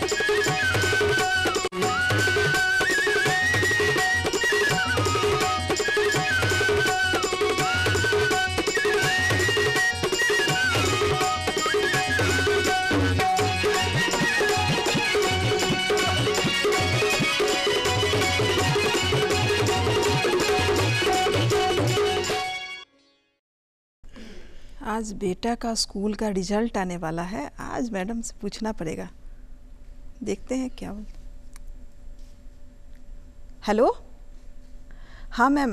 आज बेटा का स्कूल का रिजल्ट आने वाला है, आज मैडम से पूछना पड़ेगा। देखते हैं क्या बोलते। हेलो, हाँ मैम,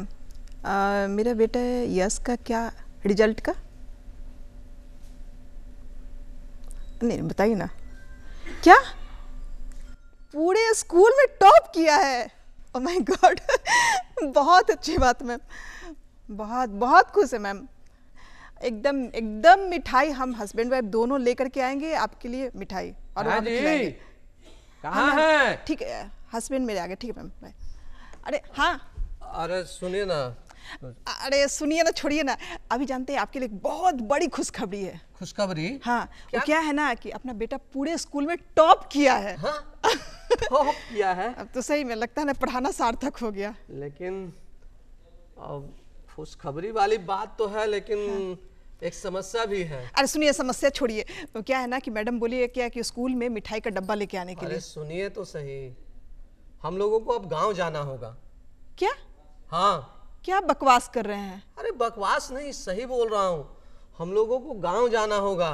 मेरा बेटा यश का क्या रिजल्ट का? नहीं बताइए ना। क्या पूरे स्कूल में टॉप किया है? ओह माय गॉड, बहुत अच्छी बात मैम, बहुत बहुत खुश है मैम। एकदम एकदम मिठाई हम हस्बैंड वाइफ दोनों लेकर के आएंगे आपके लिए मिठाई, और वहाँ पे खिलाएंगे। कहाँ है? ठीक है, हस्बैंड मेरे आगे। ठीक है मैम, बाय। अरे हाँ, अरे सुनिए ना। अरे सुनिए ना, छोड़िए ना। अभी जानते हैं आपके लिए बहुत बड़ी खुशखबरी है। खुशखबरी? हाँ, क्या है ना कि अपना बेटा पूरे स्कूल में टॉप किया है। हाँ? टॉप किया है? अब तो सही में लगता है ना पढ़ाना सार्थक हो गया। लेकिन अब खुशखबरी वाली बात तो है, लेकिन एक समस्या भी है। अरे सुनिए, समस्या छोड़िए। तो क्या है ना कि मैडम बोली है क्या कि स्कूल में मिठाई का डब्बा लेके आने के लिए। अरे सुनिए तो सही, हम लोगों को अब गांव जाना होगा। क्या? हाँ। क्या बकवास कर रहे हैं? अरे बकवास नहीं, सही बोल रहा हूँ। हम लोगों को गांव जाना होगा।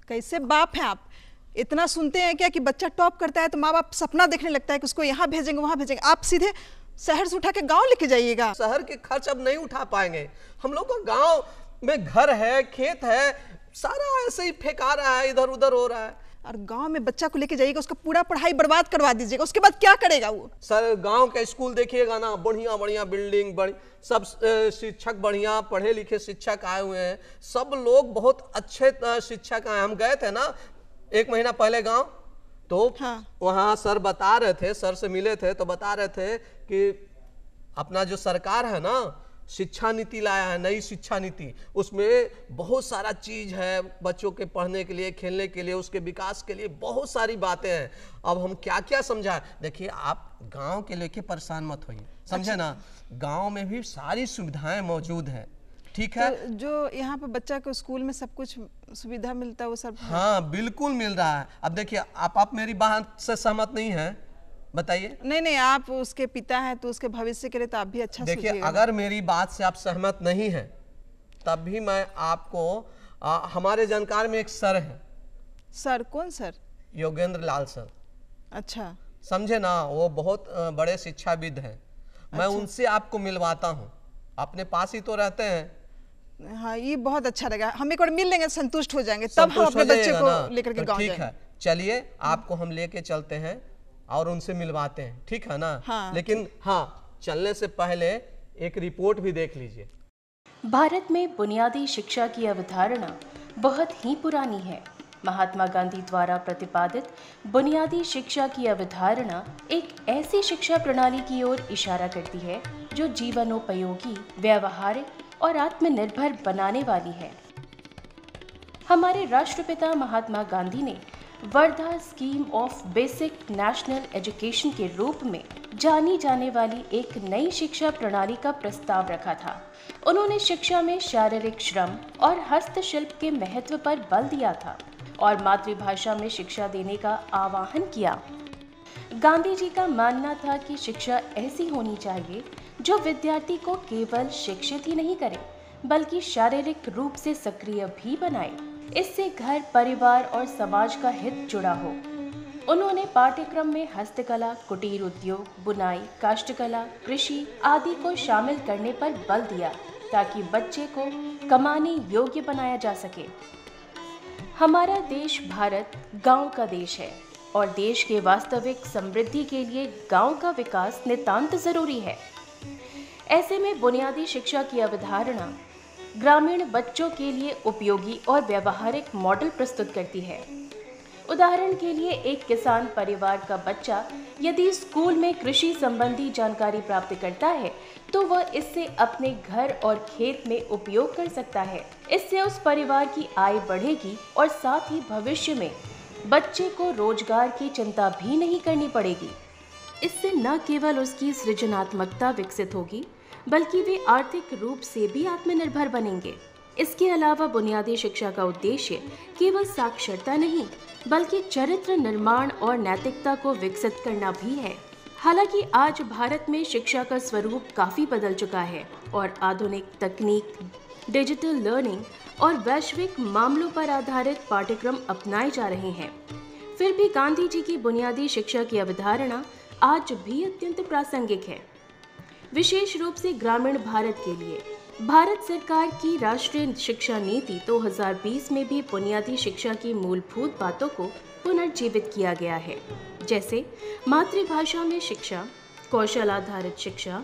कैसे बाप हैं आप? इतना सुनते हैं क्या कि बच्चा टॉप करता है तो माँ बाप सपना देखने लगता है कि उसको यहाँ भेजेंगे वहाँ भेजेंगे। आप सीधे शहर से उठा के गांव लेके जाइएगा। शहर के खर्च अब नहीं उठा पाएंगे हम लोग का। गांव में घर है, खेत है, सारा ऐसे ही फेंका रहा है, इधर उधर हो रहा है। और गांव में बच्चा को लेके जाइएगा, उसका पूरा पढ़ाई बर्बाद करवा दीजिएगा, उसके बाद क्या करेगा वो? सर गांव का स्कूल देखिएगा ना, बढ़िया बढ़िया बिल्डिंग, बड़ी सब शिक्षक बढ़िया पढ़े लिखे शिक्षक आए हुए हैं। सब लोग बहुत अच्छे शिक्षक आए। हम गए थे ना 1 महीना पहले गांव, तो हाँ। वहाँ सर बता रहे थे, सर से मिले थे तो बता रहे थे कि अपना जो सरकार है ना, शिक्षा नीति लाया है, नई शिक्षा नीति। उसमें बहुत सारा चीज है बच्चों के पढ़ने के लिए, खेलने के लिए, उसके विकास के लिए बहुत सारी बातें हैं। अब हम क्या क्या समझाएं? देखिए, आप गांव के लेके परेशान मत होइए, समझे ना। गांव में भी सारी सुविधाएं मौजूद हैं, ठीक है। तो जो यहाँ पे बच्चा को स्कूल में सब कुछ सुविधा मिलता है वो सब? हाँ बिल्कुल मिल रहा है। अब देखिए, आप मेरी बात से सहमत नहीं है, बताइए। नहीं, आप उसके पिता हैं तो उसके भविष्य के लिए तो आप भी अच्छा देखिए, सोचिएगा। अगर मेरी बात से आप सहमत नहीं है तब भी मैं आपको हमारे जानकार में एक सर है। सर? कौन सर? योगेंद्र लाल सर। अच्छा। समझे ना, वो बहुत बड़े शिक्षाविद हैं। मैं उनसे आपको मिलवाता हूँ, अपने पास ही तो रहते हैं। हाँ, ये बहुत अच्छा लगा। हम एक बार मिल लेंगे, संतुष्ट हो जाएंगे, तब हम अपने बच्चे को लेकर के गाँव ठीक जाएंगे। है, चलिए आपको हम लेके चलते हैं और उनसे मिलवाते हैं, ठीक है ना। हाँ, लेकिन हाँ, चलने से पहले एक रिपोर्ट भी देख लीजिए। भारत में बुनियादी शिक्षा की अवधारणा बहुत ही पुरानी है। महात्मा गांधी द्वारा प्रतिपादित बुनियादी शिक्षा की अवधारणा एक ऐसी शिक्षा प्रणाली की ओर इशारा करती है जो जीवनोपयोगी, व्यावहारिक और आत्मनिर्भर बनाने वाली है। हमारे राष्ट्रपिता महात्मा गांधी ने Wardha scheme of basic national education के रूप में जानी जाने वाली एक नई शिक्षा प्रणाली का प्रस्ताव रखा था। उन्होंने शिक्षा में शारीरिक श्रम और हस्तशिल्प के महत्व पर बल दिया था और मातृभाषा में शिक्षा देने का आह्वान किया। गांधी जी का मानना था कि शिक्षा ऐसी होनी चाहिए जो विद्यार्थी को केवल शिक्षित ही नहीं करे, बल्कि शारीरिक रूप से सक्रिय भी बनाए। इससे घर, परिवार और समाज का हित जुड़ा हो। उन्होंने पाठ्यक्रम में हस्तकला, कुटीर उद्योग, बुनाई, काष्ठकला, कृषि आदि को शामिल करने पर बल दिया ताकि बच्चे को कमाने योग्य बनाया जा सके। हमारा देश भारत गांव का देश है और देश के वास्तविक समृद्धि के लिए गांव का विकास नितांत जरूरी है। ऐसे में बुनियादी शिक्षा की अवधारणा ग्रामीण बच्चों के लिए उपयोगी और व्यवहारिक मॉडल प्रस्तुत करती है। उदाहरण के लिए, एक किसान परिवार का बच्चा यदि स्कूल में कृषि संबंधी जानकारी प्राप्त करता है तो वह इससे अपने घर और खेत में उपयोग कर सकता है। इससे उस परिवार की आय बढ़ेगी और साथ ही भविष्य में बच्चे को रोजगार की चिंता भी नहीं करनी पड़ेगी। इससे न केवल उसकी सृजनात्मकता विकसित होगी, बल्कि वे आर्थिक रूप से भी आत्मनिर्भर बनेंगे। इसके अलावा बुनियादी शिक्षा का उद्देश्य केवल साक्षरता नहीं, बल्कि चरित्र निर्माण और नैतिकता को विकसित करना भी है। हालांकि आज भारत में शिक्षा का स्वरूप काफी बदल चुका है और आधुनिक तकनीक, डिजिटल लर्निंग और वैश्विक मामलों पर आधारित पाठ्यक्रम अपनाए जा रहे हैं। फिर भी गांधी जी की बुनियादी शिक्षा की अवधारणा आज भी अत्यंत प्रासंगिक है, विशेष रूप से ग्रामीण भारत के लिए। भारत सरकार की राष्ट्रीय शिक्षा नीति 2020 में भी बुनियादी शिक्षा की मूलभूत बातों को पुनर्जीवित किया गया है, जैसे मातृभाषा में शिक्षा, कौशल आधारित शिक्षा,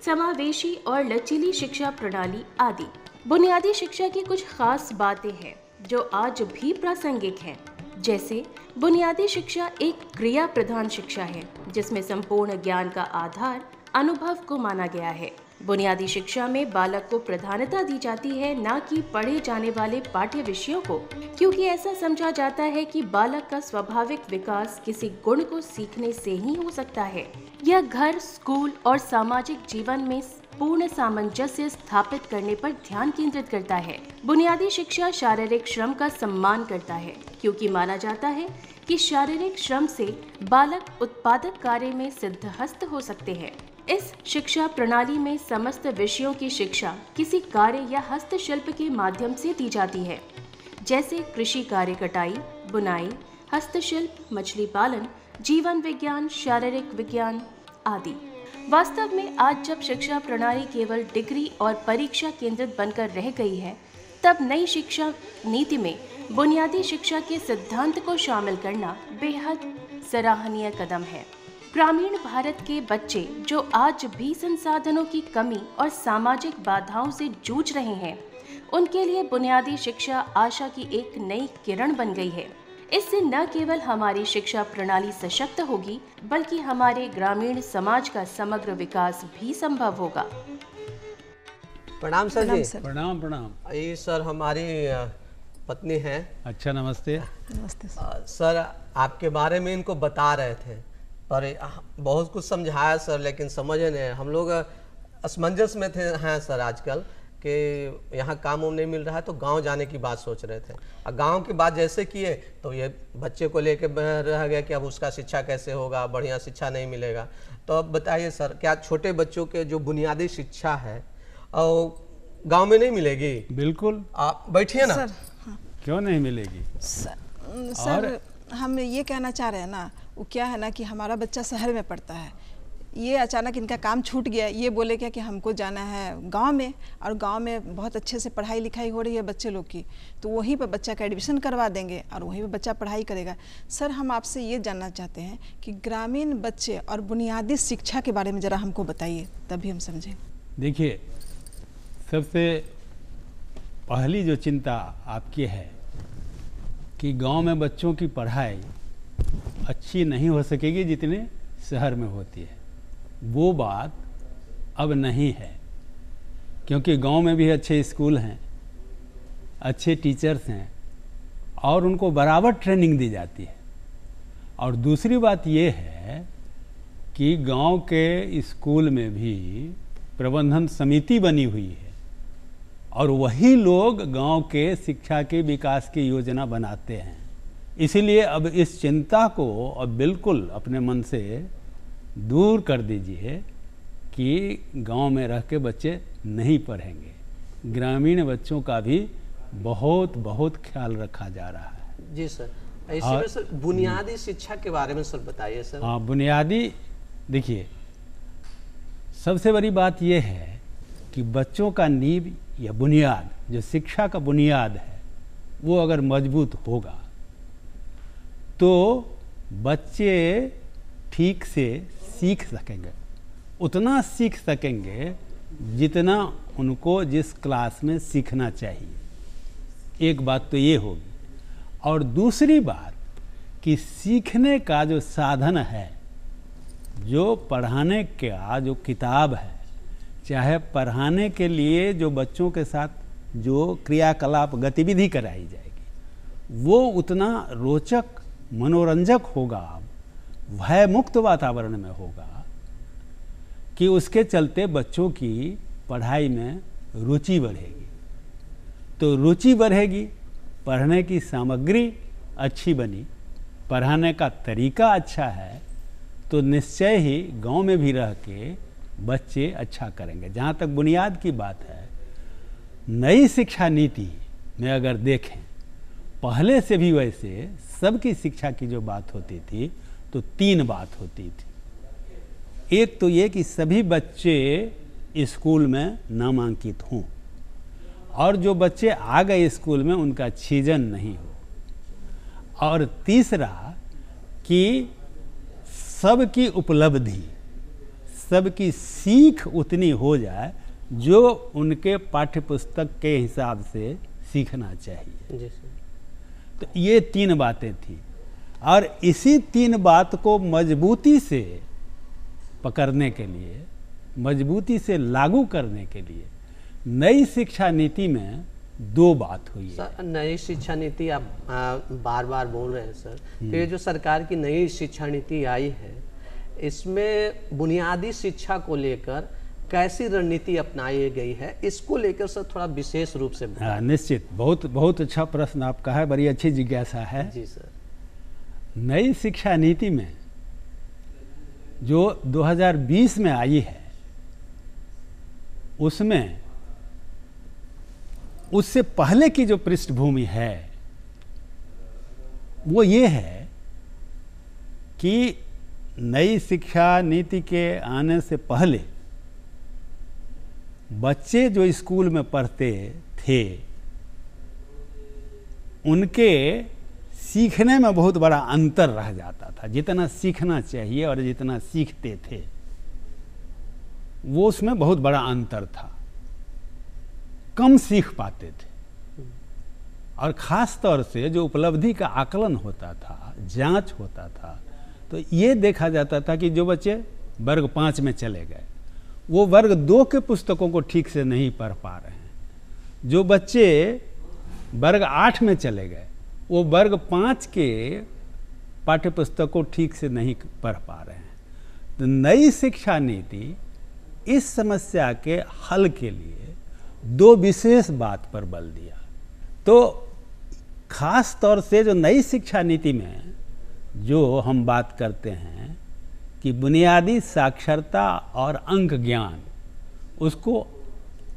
समावेशी और लचीली शिक्षा प्रणाली आदि। बुनियादी शिक्षा की कुछ खास बातें हैं जो आज भी प्रासंगिक हैं, जैसे बुनियादी शिक्षा एक क्रिया प्रधान शिक्षा है जिसमें संपूर्ण ज्ञान का आधार अनुभव को माना गया है। बुनियादी शिक्षा में बालक को प्राधान्यता दी जाती है, न कि पढ़े जाने वाले पाठ्य विषयों को, क्योंकि ऐसा समझा जाता है कि बालक का स्वाभाविक विकास किसी गुण को सीखने से ही हो सकता है। यह घर, स्कूल और सामाजिक जीवन में पूर्ण सामंजस्य स्थापित करने पर ध्यान केंद्रित करता है। बुनियादी शिक्षा शारीरिक श्रम का सम्मान करता है, क्योंकि माना जाता है कि शारीरिक श्रम से बालक उत्पादक कार्य में सिद्धहस्त हो सकते हैं। इस शिक्षा प्रणाली में समस्त विषयों की शिक्षा किसी कार्य या हस्तशिल्प के माध्यम से दी जाती है, जैसे कृषि कार्य, कटाई, बुनाई, हस्तशिल्प, मछली पालन, जीवन विज्ञान, शारीरिक विज्ञान आदि। वास्तव में आज जब शिक्षा प्रणाली केवल डिग्री और परीक्षा केंद्रित बनकर रह गई है, तब नई शिक्षा नीति में बुनियादी शिक्षा के सिद्धांत को शामिल करना बेहद सराहनीय कदम है। ग्रामीण भारत के बच्चे जो आज भी संसाधनों की कमी और सामाजिक बाधाओं से जूझ रहे हैं, उनके लिए बुनियादी शिक्षा आशा की एक नई किरण बन गई है। इससे न केवल हमारी शिक्षा प्रणाली सशक्त होगी, बल्कि हमारे ग्रामीण समाज का समग्र विकास भी संभव होगा। प्रणाम सर जी। प्रणाम प्रणाम। ये सर हमारी पत्नी हैं। अच्छा, नमस्ते। नमस्ते सर आपके बारे में इनको बता रहे थे, पर बहुत कुछ समझाया सर, लेकिन समझे नहीं। हम लोग असमंजस में हैं सर आजकल कि यहाँ काम उम नहीं मिल रहा है, तो गांव जाने की बात सोच रहे थे। और गांव की बात जैसे किए तो ये बच्चे को लेके रह गया कि अब उसका शिक्षा कैसे होगा, बढ़िया शिक्षा नहीं मिलेगा। तो अब बताइए सर, क्या छोटे बच्चों के जो बुनियादी शिक्षा है और गांव में नहीं मिलेगी? बिल्कुल, आप बैठिए ना। सर, हाँ। क्यों नहीं मिलेगी? सर हम ये कहना चाह रहे हैं ना, वो क्या है ना कि हमारा बच्चा शहर में पढ़ता है, ये अचानक इनका काम छूट गया, ये बोले क्या कि हमको जाना है गांव में, और गांव में बहुत अच्छे से पढ़ाई लिखाई हो रही है बच्चे लोग की, तो वहीं पर बच्चा का एडमिशन करवा देंगे और वहीं पर बच्चा पढ़ाई करेगा। सर हम आपसे ये जानना चाहते हैं कि ग्रामीण बच्चे और बुनियादी शिक्षा के बारे में ज़रा हमको बताइए, तभी हम समझें। देखिए, सबसे पहली जो चिंता आपकी है कि गांव में बच्चों की पढ़ाई अच्छी नहीं हो सकेगी जितने शहर में होती है, वो बात अब नहीं है, क्योंकि गांव में भी अच्छे स्कूल हैं, अच्छे टीचर्स हैं और उनको बराबर ट्रेनिंग दी जाती है। और दूसरी बात ये है कि गांव के स्कूल में भी प्रबंधन समिति बनी हुई है और वही लोग गांव के शिक्षा के विकास की योजना बनाते हैं। इसीलिए अब इस चिंता को अब बिल्कुल अपने मन से दूर कर दीजिए कि गांव में रह के बच्चे नहीं पढ़ेंगे। ग्रामीण बच्चों का भी बहुत बहुत ख्याल रखा जा रहा है। जी सर। ऐसे में सर बुनियादी शिक्षा के बारे में सर बताइए सर। हाँ, बुनियादी, देखिए सबसे बड़ी बात यह है कि बच्चों का नींव या बुनियाद, जो शिक्षा का बुनियाद है, वो अगर मजबूत होगा तो बच्चे ठीक से सीख सकेंगे, उतना सीख सकेंगे जितना उनको जिस क्लास में सीखना चाहिए। एक बात तो ये होगी। और दूसरी बात कि सीखने का जो साधन है, जो पढ़ाने का जो किताब है, चाहे पढ़ाने के लिए जो बच्चों के साथ जो क्रियाकलाप गतिविधि कराई जाएगी, वो उतना रोचक मनोरंजक होगा, भय मुक्त वातावरण में होगा, कि उसके चलते बच्चों की पढ़ाई में रुचि बढ़ेगी। तो रुचि बढ़ेगी, पढ़ने की सामग्री अच्छी बनी, पढ़ाने का तरीका अच्छा है, तो निश्चय ही गांव में भी रह के बच्चे अच्छा करेंगे। जहाँ तक बुनियाद की बात है, नई शिक्षा नीति में अगर देखें, पहले से भी वैसे सबकी शिक्षा की जो बात होती थी तो 3 बात होती थी। एक तो ये कि सभी बच्चे स्कूल में नामांकित हों, और जो बच्चे आ गए स्कूल में उनका छीजन नहीं हो, और तीसरा कि सबकी उपलब्धि, सबकी सीख उतनी हो जाए जो उनके पाठ्य पुस्तक के हिसाब से सीखना चाहिए। जी सर। तो ये 3 बातें थी, और इसी 3 बात को मजबूती से पकड़ने के लिए, मजबूती से लागू करने के लिए नई शिक्षा नीति में 2 बात हुई है। सर, नई शिक्षा नीति आप बार बार बोल रहे हैं सर, तो ये जो सरकार की नई शिक्षा नीति आई है, इसमें बुनियादी शिक्षा को लेकर कैसी रणनीति अपनाई गई है, इसको लेकर सर थोड़ा विशेष रूप से बताएं। निश्चित, बहुत बहुत अच्छा प्रश्न आपका है, बड़ी अच्छी जिज्ञासा है। जी सर। नई शिक्षा नीति में जो 2020 में आई है, उसमें उससे पहले की जो पृष्ठभूमि है वो ये है कि नई शिक्षा नीति के आने से पहले बच्चे जो स्कूल में पढ़ते थे उनके सीखने में बहुत बड़ा अंतर रह जाता था। जितना सीखना चाहिए और जितना सीखते थे वो उसमें बहुत बड़ा अंतर था, कम सीख पाते थे। और ख़ास तौर से जो उपलब्धि का आकलन होता था, जांच होता था, तो ये देखा जाता था कि जो बच्चे वर्ग 5 में चले गए वो वर्ग 2 के पुस्तकों को ठीक से नहीं पढ़ पा रहे हैं, जो बच्चे वर्ग 8 में चले गए वो वर्ग 5 के पाठ्य पुस्तक को ठीक से नहीं पढ़ पा रहे हैं। तो नई शिक्षा नीति इस समस्या के हल के लिए 2 विशेष बात पर बल दिया। तो खास तौर से जो नई शिक्षा नीति में जो हम बात करते हैं कि बुनियादी साक्षरता और अंक ज्ञान, उसको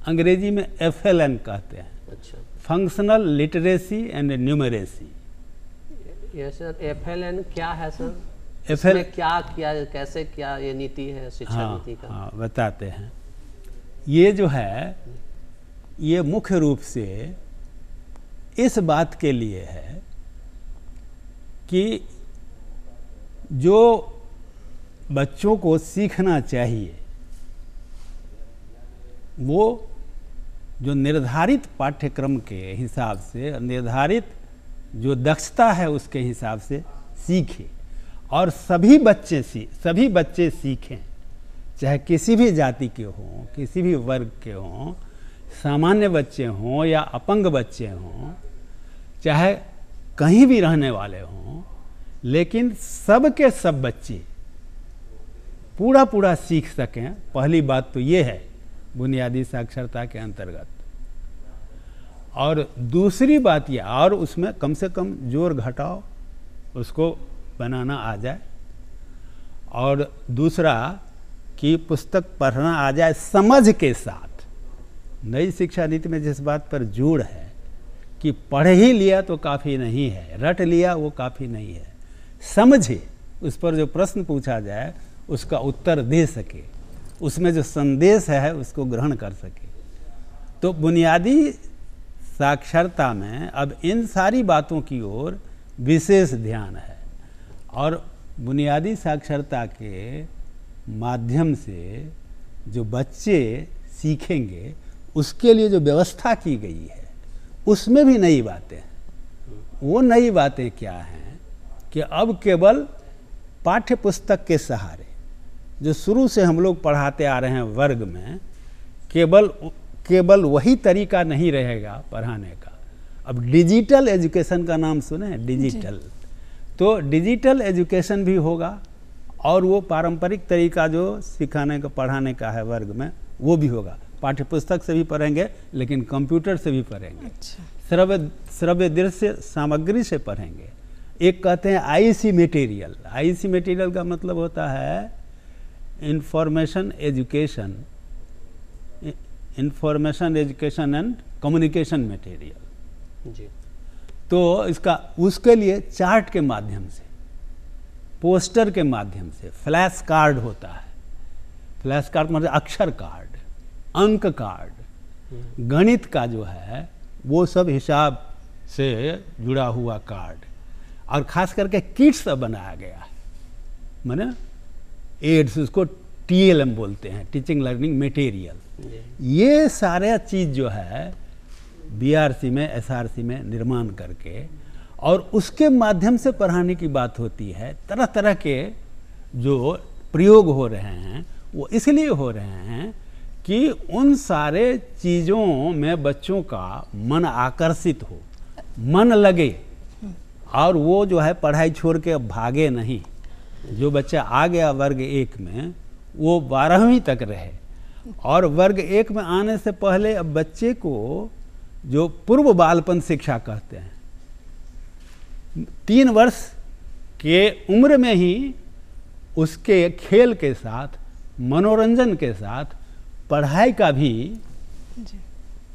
अंग्रेजी में FLN कहते हैं। अच्छा। Functional literacy and numeracy. ये सर FLN क्या है सर? FL इसमें क्या किया, कैसे क्या ये नीति है शिक्षा नीति का? हाँ, बताते हैं। ये जो है ये मुख्य रूप से इस बात के लिए है कि जो बच्चों को सीखना चाहिए वो जो निर्धारित पाठ्यक्रम के हिसाब से, निर्धारित जो दक्षता है उसके हिसाब से सीखे, और सभी बच्चे सीखें, चाहे किसी भी जाति के हों, किसी भी वर्ग के हों, सामान्य बच्चे हों या अपंग बच्चे हों, चाहे कहीं भी रहने वाले हों, लेकिन सब के सब बच्चे पूरा सीख सकें। पहली बात तो ये है बुनियादी साक्षरता के अंतर्गत। और दूसरी बात ये, और उसमें कम से कम जोर घटाव उसको बनाना आ जाए, और दूसरा कि पुस्तक पढ़ना आ जाए समझ के साथ। नई शिक्षा नीति में जिस बात पर जोर है कि पढ़ ही लिया तो काफ़ी नहीं है, रट लिया वो काफ़ी नहीं है, समझे, उस पर जो प्रश्न पूछा जाए उसका उत्तर दे सके, उसमें जो संदेश है उसको ग्रहण कर सके। तो बुनियादी साक्षरता में अब इन सारी बातों की ओर विशेष ध्यान है, और बुनियादी साक्षरता के माध्यम से जो बच्चे सीखेंगे उसके लिए जो व्यवस्था की गई है उसमें भी नई बातें हैं। वो नई बातें क्या हैं कि अब केवल पाठ्य पुस्तक के सहारे, जो शुरू से हम लोग पढ़ाते आ रहे हैं वर्ग में, केवल वही तरीका नहीं रहेगा पढ़ाने का। अब डिजिटल एजुकेशन का नाम सुने हैं? डिजिटल, तो डिजिटल एजुकेशन भी होगा और वो पारंपरिक तरीका जो सिखाने का पढ़ाने का है वर्ग में वो भी होगा। पाठ्यपुस्तक से भी पढ़ेंगे लेकिन कंप्यूटर से भी पढ़ेंगे। श्रव्य दृश्य सामग्री से पढ़ेंगे। एक कहते हैं आईसी मटेरियल। आईसी मटेरियल का मतलब होता है information education and communication material जी। तो इसका उसके लिए चार्ट के माध्यम से, पोस्टर के माध्यम से, फ्लैश कार्ड होता है। फ्लैश कार्ड मतलब अक्षर कार्ड, अंक कार्ड, गणित का जो है वो सब हिसाब से जुड़ा हुआ कार्ड, और ख़ास करके किट्स बनाया गया है, माने एड्स, उसको TLM बोलते हैं, टीचिंग लर्निंग मटेरियल। ये सारे चीज़ जो है BRC में SRC में निर्माण करके और उसके माध्यम से पढ़ाने की बात होती है। तरह तरह के जो प्रयोग हो रहे हैं वो इसलिए हो रहे हैं कि उन सारे चीज़ों में बच्चों का मन आकर्षित हो, मन लगे, और वो जो है पढ़ाई छोड़ के अब भागे नहीं। जो बच्चा आ गया वर्ग 1 में वो 12वीं तक रहे, और वर्ग 1 में आने से पहले अब बच्चे को जो पूर्व बालपन शिक्षा कहते हैं, 3 वर्ष के उम्र में ही उसके खेल के साथ, मनोरंजन के साथ पढ़ाई का भी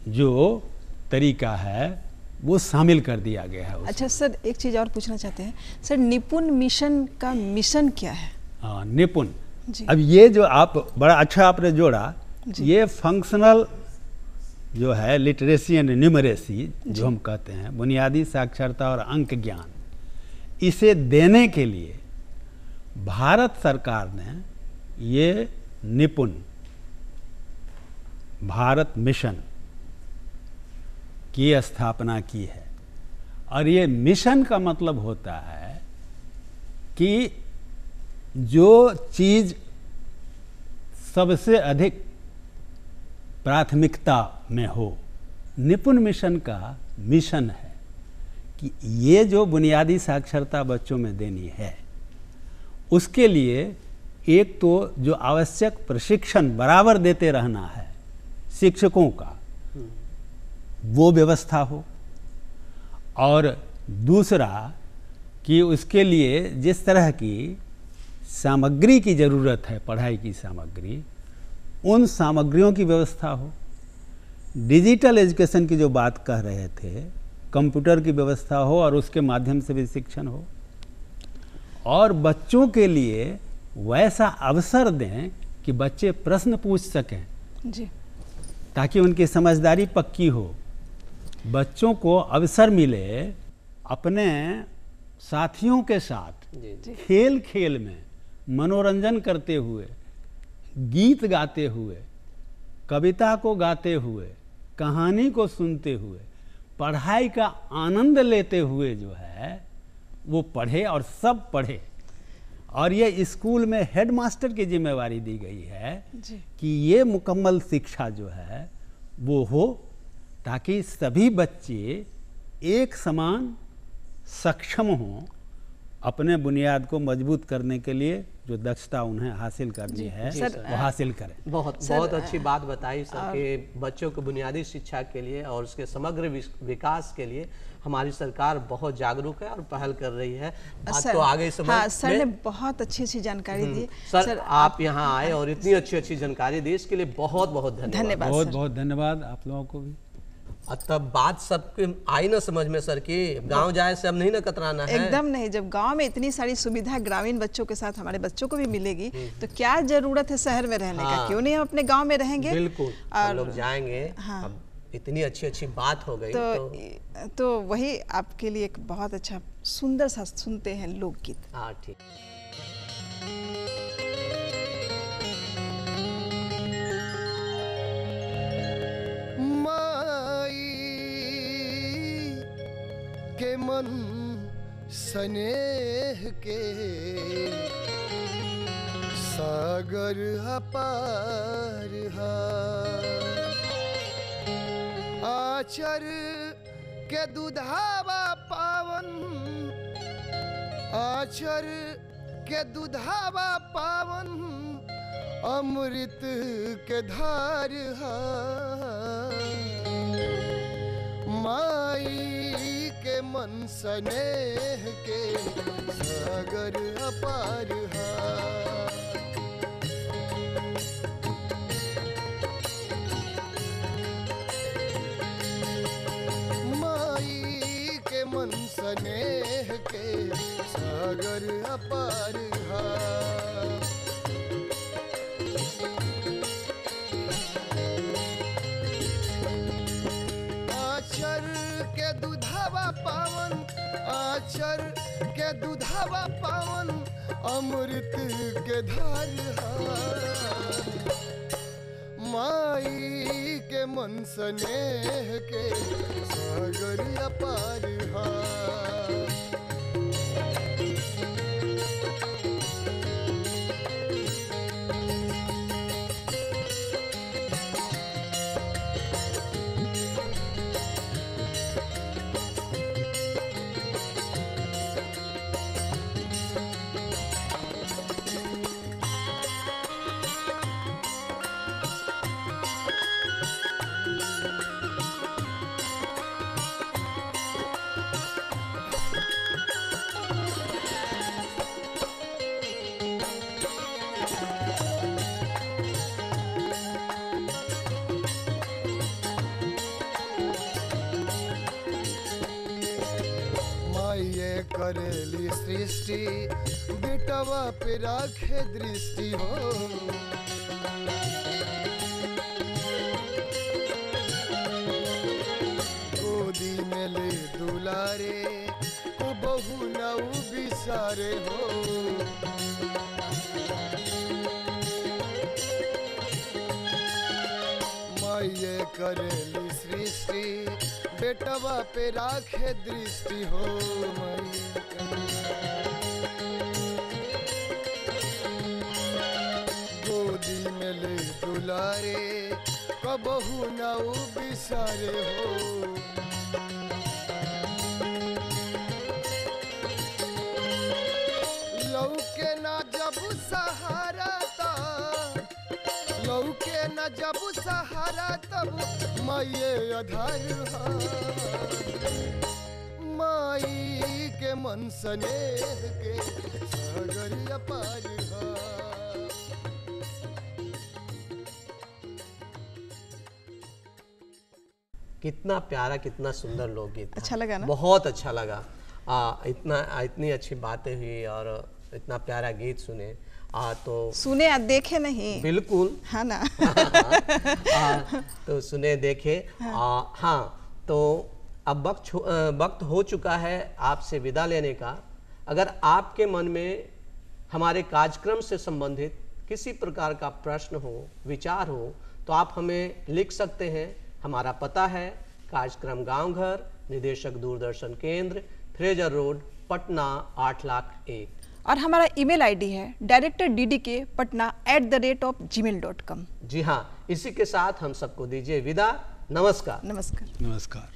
जो तरीका है वो शामिल कर दिया गया है। अच्छा सर, एक चीज़ और पूछना चाहते हैं सर, निपुण मिशन का मिशन क्या है? हाँ, निपुण। अब ये जो आप बड़ा अच्छा आपने जोड़ा, ये फंक्शनल जो है लिटरेसी एंड न्यूमरेसी जो हम कहते हैं, बुनियादी साक्षरता और अंक ज्ञान, इसे देने के लिए भारत सरकार ने ये निपुण भारत मिशन की स्थापना की है। और ये मिशन का मतलब होता है कि जो चीज़ सबसे अधिक प्राथमिकता में हो, निपुण मिशन का मिशन है कि ये जो बुनियादी साक्षरता बच्चों में देनी है, उसके लिए एक तो जो आवश्यक प्रशिक्षण बराबर देते रहना है शिक्षकों का, वो व्यवस्था हो, और दूसरा कि उसके लिए जिस तरह की सामग्री की ज़रूरत है, पढ़ाई की सामग्री, उन सामग्रियों की व्यवस्था हो। डिजिटल एजुकेशन की जो बात कह रहे थे, कंप्यूटर की व्यवस्था हो और उसके माध्यम से भी शिक्षण हो, और बच्चों के लिए वैसा अवसर दें कि बच्चे प्रश्न पूछ सकें जी, ताकि उनकी समझदारी पक्की हो। बच्चों को अवसर मिले अपने साथियों के साथ खेल खेल में मनोरंजन करते हुए, गीत गाते हुए, कविता को गाते हुए, कहानी को सुनते हुए, पढ़ाई का आनंद लेते हुए जो है वो पढ़े और सब पढ़े। और ये स्कूल में हेडमास्टर की जिम्मेवारी दी गई है कि ये मुकम्मल शिक्षा जो है वो हो, ताकि सभी बच्चे एक समान सक्षम हों अपने बुनियाद को मजबूत करने के लिए जो दक्षता उन्हें हासिल करनी है वो हासिल करें। बहुत अच्छी बात बताई सर कि बच्चों को बुनियादी शिक्षा के लिए और उसके समग्र विकास के लिए हमारी सरकार बहुत जागरूक है और पहल कर रही है। बात तो आगे समझ। हाँ, सर ने बहुत अच्छी जानकारी दी। सर आप यहाँ आए और इतनी अच्छी जानकारी दी, इसके लिए बहुत बहुत धन्यवाद। बहुत बहुत धन्यवाद आप लोगों को भी। तब बात सबके आई ना समझ में सर कि गांव जाए से अब नहीं ना कतराना है। एकदम नहीं, जब गांव में इतनी सारी सुविधा ग्रामीण बच्चों के साथ हमारे बच्चों को भी मिलेगी तो क्या जरूरत है शहर में रहने का? क्यों नहीं हम अपने गांव में रहेंगे? बिल्कुल, हम लोग जाएंगे। हाँ, अब इतनी अच्छी बात हो गई तो वही आपके लिए एक बहुत अच्छा सुंदर सा सुनते हैं लोकगीत। हाँ ठीक। के मन स्नेह के सागर अपार आचर के दुधावा पावन आचर के दुधावा पावन अमृत के धार हा माई के मन स्नेह के सागर अपार हा माई के मन स्नेह के सागर अपार हा आचर के दुधावा पावन आचर के दुधावा पावन अमृत के धार हा माई के मन स्नेह के सागर अपार हा करेली सृष्टि बेटवा पे राखे दृष्टि हो गोदी में ले दुलारे को बहू न बिसारे हो माये करेली सृष्टि बेटवा पे राखे दृष्टि हो गोदी में ले दुलारे कबहू न बिसारे हो लौके ना जब सहारा लौके न जब सहारा तब माये आधार हा माई के मन स्नेह के सागर अपार हा कितना प्यारा कितना सुंदर लोकगीत था। अच्छा लगा ना? बहुत अच्छा लगा। इतनी अच्छी बातें हुई और इतना प्यारा गीत सुने। तो सुने या देखे नहीं, बिल्कुल है ना? तो सुने देखे। हाँ, तो अब वक्त हो चुका है आपसे विदा लेने का। अगर आपके मन में हमारे कार्यक्रम से संबंधित किसी प्रकार का प्रश्न हो, विचार हो, तो आप हमें लिख सकते हैं। हमारा पता है कार्यक्रम गांव घर, निदेशक दूरदर्शन केंद्र, फ्रेजर रोड, पटना 8,01,। और हमारा ईमेल आईडी है directordk@gmail.com। जी हाँ, इसी के साथ हम सबको दीजिए विदा। नमस्कार। नमस्कार। नमस्कार।